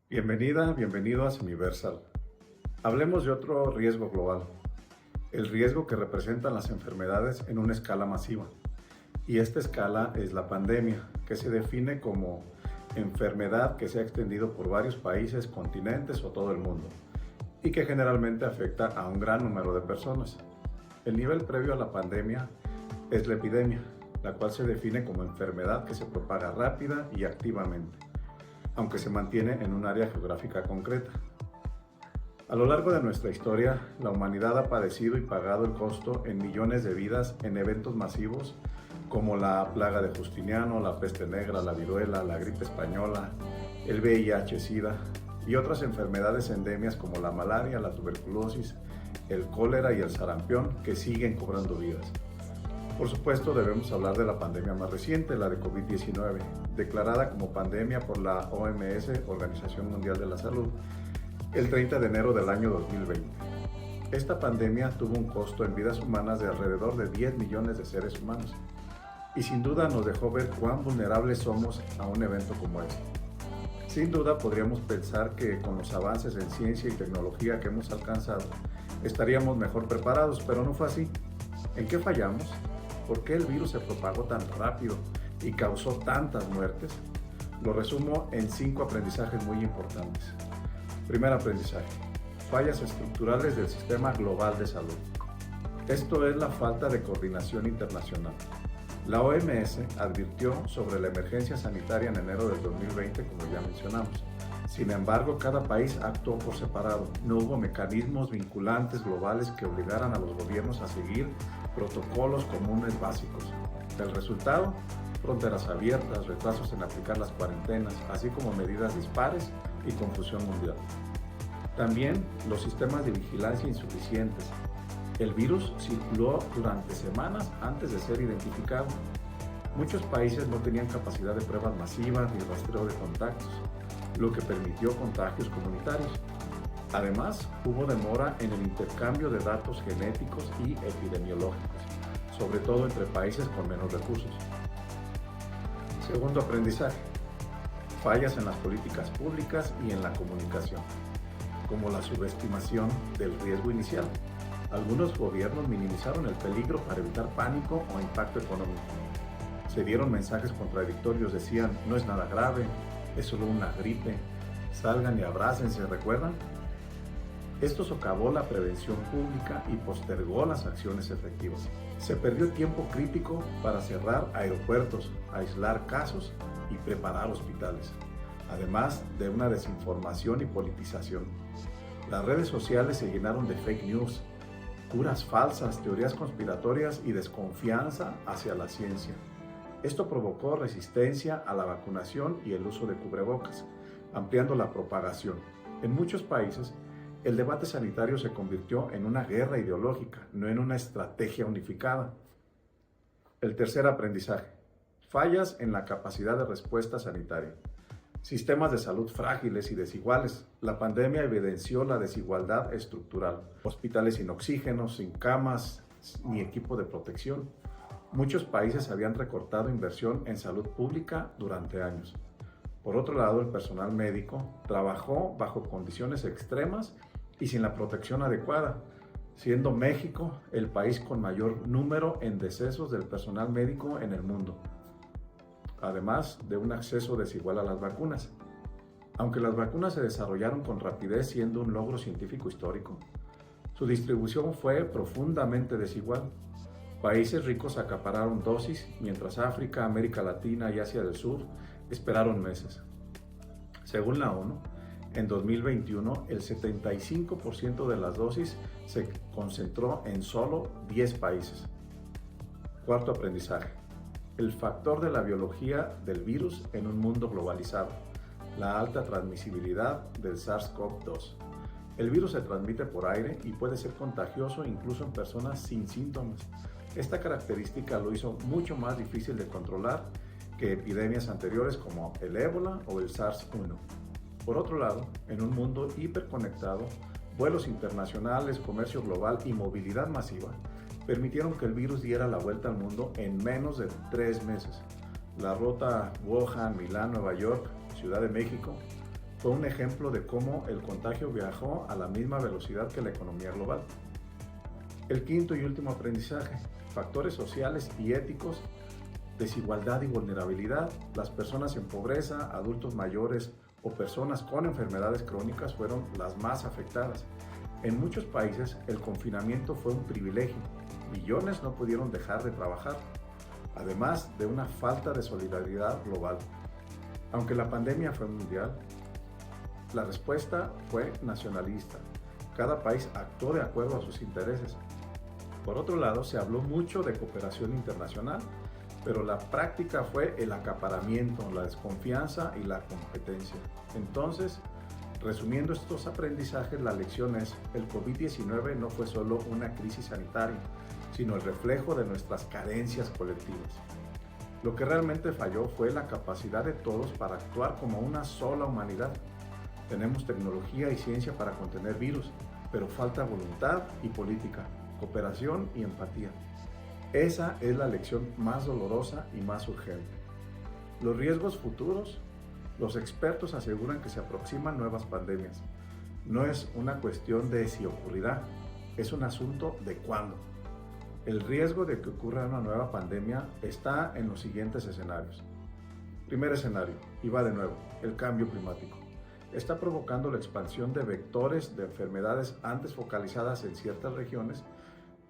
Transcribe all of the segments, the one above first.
Bienvenida, bienvenido a Semiversal. Hablemos de otro riesgo global, el riesgo que representan las enfermedades en una escala masiva. Y esta escala es la pandemia, que se define como enfermedad que se ha extendido por varios países, continentes o todo el mundo, y que generalmente afecta a un gran número de personas. El nivel previo a la pandemia es la epidemia, la cual se define como enfermedad que se propaga rápida y activamente, aunque se mantiene en un área geográfica concreta. A lo largo de nuestra historia, la humanidad ha padecido y pagado el costo en millones de vidas en eventos masivos como la plaga de Justiniano, la peste negra, la viruela, la gripe española, el VIH-Sida y otras enfermedades endemias como la malaria, la tuberculosis, el cólera y el sarampión que siguen cobrando vidas. Por supuesto, debemos hablar de la pandemia más reciente, la de COVID-19, declarada como pandemia por la OMS, Organización Mundial de la Salud, el 30 de enero del año 2020. Esta pandemia tuvo un costo en vidas humanas de alrededor de 10 millones de seres humanos y sin duda nos dejó ver cuán vulnerables somos a un evento como este. Sin duda podríamos pensar que con los avances en ciencia y tecnología que hemos alcanzado estaríamos mejor preparados, pero no fue así. ¿En qué fallamos? ¿Por qué el virus se propagó tan rápido y causó tantas muertes? Lo resumo en 5 aprendizajes muy importantes. Primer aprendizaje: fallas estructurales del sistema global de salud. Esto es la falta de coordinación internacional. La OMS advirtió sobre la emergencia sanitaria en enero del 2020, como ya mencionamos. Sin embargo, cada país actuó por separado. No hubo mecanismos vinculantes globales que obligaran a los gobiernos a seguir protocolos comunes básicos. El resultado: fronteras abiertas, retrasos en aplicar las cuarentenas, así como medidas dispares y confusión mundial. También los sistemas de vigilancia insuficientes. El virus circuló durante semanas antes de ser identificado. Muchos países no tenían capacidad de pruebas masivas ni rastreo de contactos, lo que permitió contagios comunitarios. Además, hubo demora en el intercambio de datos genéticos y epidemiológicos, sobre todo entre países con menos recursos. Segundo aprendizaje: fallas en las políticas públicas y en la comunicación, como la subestimación del riesgo inicial. Algunos gobiernos minimizaron el peligro para evitar pánico o impacto económico. Se dieron mensajes contradictorios, decían: no es nada grave, es solo una gripe, salgan y abrácense, ¿recuerdan? Esto socavó la prevención pública y postergó las acciones efectivas. Se perdió tiempo crítico para cerrar aeropuertos, aislar casos y preparar hospitales, además de una desinformación y politización. Las redes sociales se llenaron de fake news, curas falsas, teorías conspiratorias y desconfianza hacia la ciencia. Esto provocó resistencia a la vacunación y el uso de cubrebocas, ampliando la propagación. En muchos países, el debate sanitario se convirtió en una guerra ideológica, no en una estrategia unificada. El tercer aprendizaje: fallas en la capacidad de respuesta sanitaria. Sistemas de salud frágiles y desiguales. La pandemia evidenció la desigualdad estructural. Hospitales sin oxígeno, sin camas ni equipo de protección. Muchos países habían recortado inversión en salud pública durante años. Por otro lado, el personal médico trabajó bajo condiciones extremas y sin la protección adecuada, siendo México el país con mayor número en decesos del personal médico en el mundo, además de un acceso desigual a las vacunas. Aunque las vacunas se desarrollaron con rapidez, siendo un logro científico histórico, su distribución fue profundamente desigual. Países ricos acapararon dosis, mientras África, América Latina y Asia del Sur esperaron meses. Según la ONU, en 2021, el 75% de las dosis se concentró en solo 10 países. Cuarto aprendizaje: el factor de la biología del virus en un mundo globalizado, la alta transmisibilidad del SARS-CoV-2. El virus se transmite por aire y puede ser contagioso incluso en personas sin síntomas. Esta característica lo hizo mucho más difícil de controlar que epidemias anteriores como el ébola o el SARS-1. Por otro lado, en un mundo hiperconectado, vuelos internacionales, comercio global y movilidad masiva permitieron que el virus diera la vuelta al mundo en menos de 3 meses. La ruta Wuhan, Milán, Nueva York, Ciudad de México, fue un ejemplo de cómo el contagio viajó a la misma velocidad que la economía global. El quinto y último aprendizaje: factores sociales y éticos, desigualdad y vulnerabilidad. Las personas en pobreza, adultos mayores o personas con enfermedades crónicas fueron las más afectadas. En muchos países el confinamiento fue un privilegio. Millones no pudieron dejar de trabajar, además de una falta de solidaridad global. Aunque la pandemia fue mundial, la respuesta fue nacionalista. Cada país actuó de acuerdo a sus intereses. Por otro lado, se habló mucho de cooperación internacional, pero la práctica fue el acaparamiento, la desconfianza y la competencia. Entonces, resumiendo estos aprendizajes, la lección es: el COVID-19 no fue solo una crisis sanitaria, sino el reflejo de nuestras carencias colectivas. Lo que realmente falló fue la capacidad de todos para actuar como una sola humanidad. Tenemos tecnología y ciencia para contener virus, pero falta voluntad y política, cooperación y empatía. Esa es la lección más dolorosa y más urgente. Los riesgos futuros: los expertos aseguran que se aproximan nuevas pandemias. No es una cuestión de si ocurrirá, es un asunto de cuándo. El riesgo de que ocurra una nueva pandemia está en los siguientes escenarios. Primer escenario, y va de nuevo, el cambio climático. Está provocando la expansión de vectores de enfermedades antes focalizadas en ciertas regiones,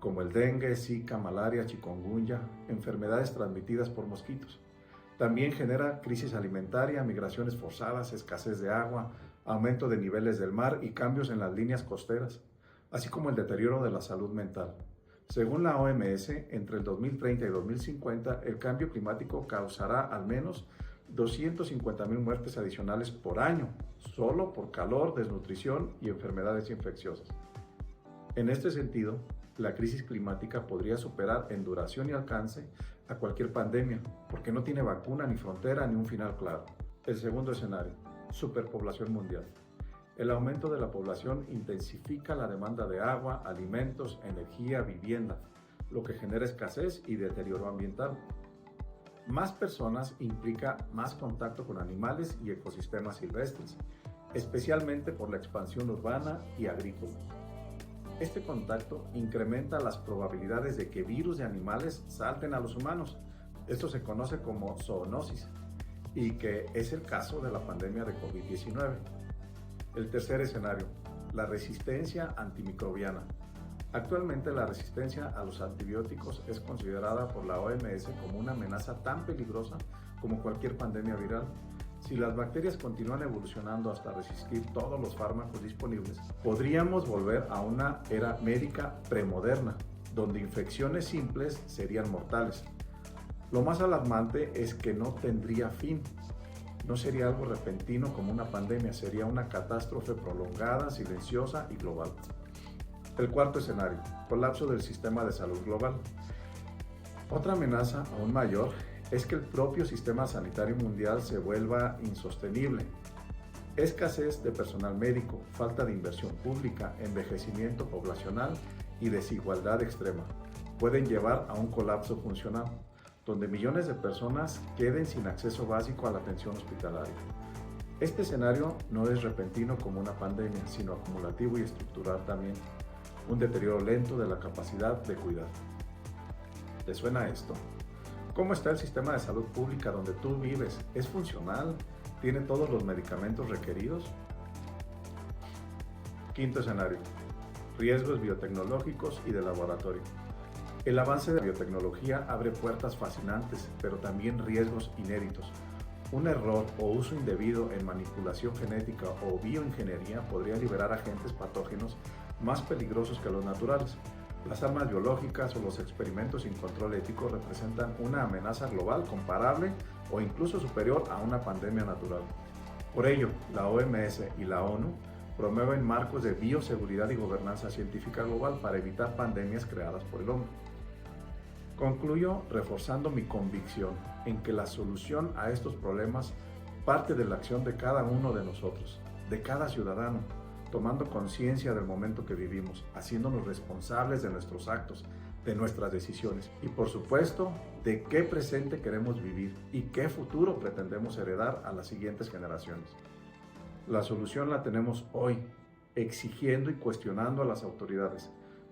como el dengue, zika, malaria, chikungunya, enfermedades transmitidas por mosquitos. También genera crisis alimentaria, migraciones forzadas, escasez de agua, aumento de niveles del mar y cambios en las líneas costeras, así como el deterioro de la salud mental. Según la OMS, entre el 2030 y 2050, el cambio climático causará al menos 250,000 muertes adicionales por año, solo por calor, desnutrición y enfermedades infecciosas. En este sentido, la crisis climática podría superar en duración y alcance a cualquier pandemia, porque no tiene vacuna, ni frontera, ni un final claro. El segundo escenario: superpoblación mundial. El aumento de la población intensifica la demanda de agua, alimentos, energía, vivienda, lo que genera escasez y deterioro ambiental. Más personas implica más contacto con animales y ecosistemas silvestres, especialmente por la expansión urbana y agrícola. Este contacto incrementa las probabilidades de que virus de animales salten a los humanos. Esto se conoce como zoonosis, y que es el caso de la pandemia de COVID-19. El tercer escenario: la resistencia antimicrobiana. Actualmente la resistencia a los antibióticos es considerada por la OMS como una amenaza tan peligrosa como cualquier pandemia viral. Si las bacterias continúan evolucionando hasta resistir todos los fármacos disponibles, podríamos volver a una era médica premoderna, donde infecciones simples serían mortales. Lo más alarmante es que no tendría fin. No sería algo repentino como una pandemia, sería una catástrofe prolongada, silenciosa y global. El cuarto escenario: colapso del sistema de salud global. Otra amenaza aún mayor es que el propio sistema sanitario mundial se vuelva insostenible. Escasez de personal médico, falta de inversión pública, envejecimiento poblacional y desigualdad extrema pueden llevar a un colapso funcional, donde millones de personas queden sin acceso básico a la atención hospitalaria. Este escenario no es repentino como una pandemia, sino acumulativo y estructural también. Un deterioro lento de la capacidad de cuidar. ¿Te suena esto? ¿Cómo está el sistema de salud pública donde tú vives? ¿Es funcional? ¿Tiene todos los medicamentos requeridos? Quinto escenario: riesgos biotecnológicos y de laboratorio. El avance de la biotecnología abre puertas fascinantes, pero también riesgos inéditos. Un error o uso indebido en manipulación genética o bioingeniería podría liberar agentes patógenos más peligrosos que los naturales. Las armas biológicas o los experimentos sin control ético representan una amenaza global comparable o incluso superior a una pandemia natural. Por ello, la OMS y la ONU promueven marcos de bioseguridad y gobernanza científica global para evitar pandemias creadas por el hombre. Concluyo reforzando mi convicción en que la solución a estos problemas parte de la acción de cada uno de nosotros, de cada ciudadano, tomando conciencia del momento que vivimos, haciéndonos responsables de nuestros actos, de nuestras decisiones y, por supuesto, de qué presente queremos vivir y qué futuro pretendemos heredar a las siguientes generaciones. La solución la tenemos hoy, exigiendo y cuestionando a las autoridades.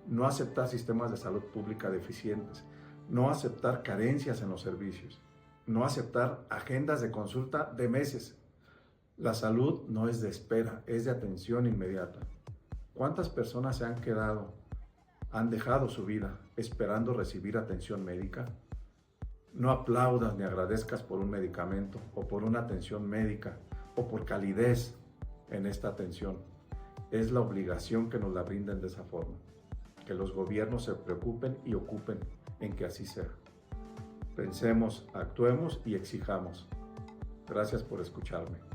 No aceptar sistemas de salud pública deficientes, no aceptar carencias en los servicios, no aceptar agendas de consulta de meses. La salud no es de espera, es de atención inmediata. ¿Cuántas personas se han dejado su vida esperando recibir atención médica? No aplaudas ni agradezcas por un medicamento o por una atención médica o por calidez en esta atención. Es la obligación que nos la brinden de esa forma. Que los gobiernos se preocupen y ocupen en que así sea. Pensemos, actuemos y exijamos. Gracias por escucharme.